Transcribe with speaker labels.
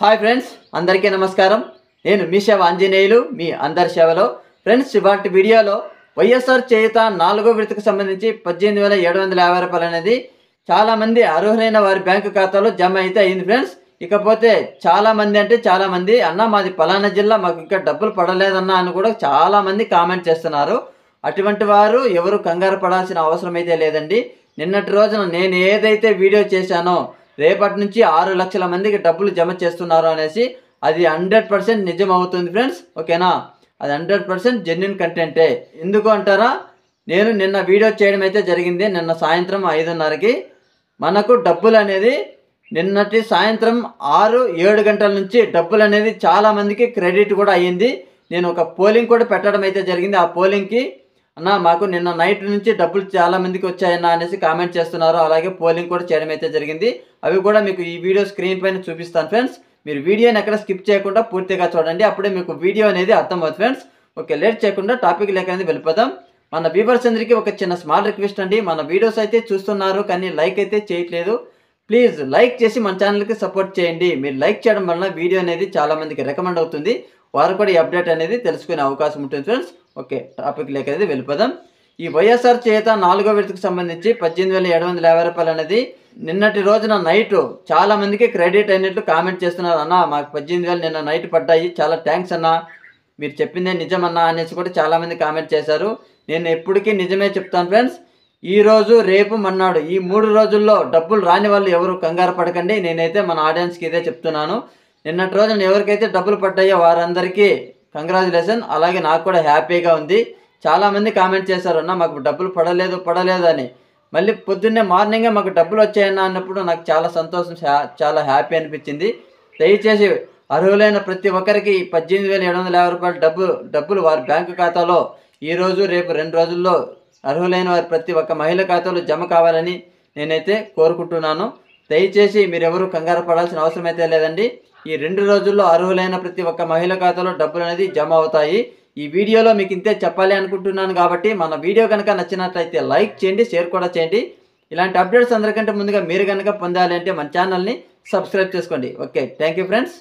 Speaker 1: Hi friends, అందరికీ నమస్కారం. నేను మీ సేవ ఆంజనేయులు, మీ అందరి సేవలో. ఫ్రెండ్స్, ఇవాటి వీడియోలో వైఎస్ఆర్ చేయూత 4వ విడతకు సంబంధించి 18,750 రూపాయలు అనేది చాలామంది అర్హులైన వారి బ్యాంకు ఖాతాలో జమ అయితే అయింది ఫ్రెండ్స్. ఇకపోతే చాలామంది అన్న మాది పలానా జిల్లా, మాకు ఇంకా డబ్బులు పడలేదన్నా అని కూడా చాలామంది కామెంట్ చేస్తున్నారు. అటువంటి వారు ఎవరు కంగారు పడాల్సిన అవసరం అయితే లేదండి. నిన్నటి రోజున నేను ఏదైతే వీడియో చేశానో రేపటి నుంచి 6 లక్షల మందికి డబ్బులు జమ చేస్తున్నారు అనేసి అది 100% నిజం అవుతుంది ఫ్రెండ్స్. ఓకేనా, అది 100% జెన్యున్ కంటెంటే. ఎందుకు అంటారా, నేను నిన్న వీడియో చేయడం అయితే జరిగింది. నిన్న సాయంత్రం 5:30కి మనకు డబ్బులు అనేది నిన్నటి సాయంత్రం 6-7 గంటల నుంచి డబ్బులు అనేది చాలామందికి క్రెడిట్ కూడా అయ్యింది. నేను ఒక పోలింగ్ కూడా పెట్టడం అయితే జరిగింది. ఆ పోలింగ్కి అన్న మాకు నిన్న నైట్ నుంచి డబ్బులు చాలామందికి వచ్చాయన్న అనేసి కామెంట్ చేస్తున్నారు. అలాగే పోలింగ్ కూడా చేయడం అయితే జరిగింది. అవి కూడా మీకు ఈ వీడియో స్క్రీన్ పైన చూపిస్తాను ఫ్రెండ్స్. మీరు వీడియోని ఎక్కడ స్కిప్ చేయకుండా పూర్తిగా చూడండి, అప్పుడే మీకు వీడియో అనేది అర్థమవుతుంది ఫ్రెండ్స్. ఓకే, లేట్ చేయకుండా టాపిక్ లేక అనేది వెళ్ళిపోదాం. మన వ్యూవర్స్ అందరికీ ఒక చిన్న స్మాల్ రిక్వెస్ట్ అండి. మన వీడియోస్ అయితే చూస్తున్నారు కానీ లైక్ అయితే చేయట్లేదు. ప్లీజ్ లైక్ చేసి మన ఛానల్కి సపోర్ట్ చేయండి. మీరు లైక్ చేయడం వలన వీడియో అనేది చాలామందికి రికమెండ్ అవుతుంది. వారు కూడా ఈ అప్డేట్ అనేది తెలుసుకునే అవకాశం ఉంటుంది ఫ్రెండ్స్. ఓకే, టాపిక్ లేక అనేది వెళ్ళిపోదాం. ఈ వైఎస్ఆర్ చేయూత 4వ విడతకు సంబంధించి 18,750 రూపాయలు అనేది నిన్నటి రోజున నైట్ చాలామందికి క్రెడిట్ అయినట్లు కామెంట్ చేస్తున్నారు. అన్న మాకు 18,000 నిన్న నైట్ పడ్డాయి, చాలా థ్యాంక్స్ అన్న, మీరు చెప్పిందే నిజమన్నా అనేసి కూడా చాలామంది కామెంట్ చేశారు. నేను ఎప్పటికీ నిజమే చెప్తాను ఫ్రెండ్స్. ఈరోజు రేపు మన్నాడు ఈ 3 రోజుల్లో డబ్బులు రాని వాళ్ళు ఎవరు కంగారు పడకండి. నేనైతే మన ఆడియన్స్కి ఇదే చెప్తున్నాను. నిన్నటి రోజున ఎవరికైతే డబ్బులు పడ్డాయో వారందరికీ కంగ్రాచులేషన్. అలాగే నాకు కూడా హ్యాపీగా ఉంది. చాలామంది కామెంట్ చేశారు, అన్న మాకు డబ్బులు పడలేదు అని. మళ్ళీ పొద్దున్నే మార్నింగే మాకు డబ్బులు వచ్చాయన్న అన్నప్పుడు నాకు చాలా సంతోషం, చాలా హ్యాపీ అనిపించింది. దయచేసి అర్హులైన ప్రతి ఒక్కరికి 18,750 రూపాయలు డబ్బులు వారి బ్యాంకు ఖాతాలో ఈరోజు రేపు 2 రోజుల్లో అర్హులైన వారి ప్రతి ఒక్క మహిళ ఖాతాలో జమ కావాలని నేనైతే కోరుకుంటున్నాను. దయచేసి మీరెవరూ కంగారు పడాల్సిన అవసరం అయితే లేదండి. ఈ 2 రోజుల్లో అర్హులైన ప్రతి ఒక్క మహిళ ఖాతాలో డబ్బులు అనేది జమ అవుతాయి. ఈ వీడియోలో మీకు ఇంతే చెప్పాలి అనుకుంటున్నాను కాబట్టి మన వీడియో కనుక నచ్చినట్లయితే లైక్ చేయండి, షేర్ కూడా చేయండి. ఇలాంటి అప్డేట్స్ అందరికంటే ముందుగా మీరు కనుక పొందాలి అంటే మన ఛానల్ని సబ్స్క్రైబ్ చేసుకోండి. Okay, thank you friends.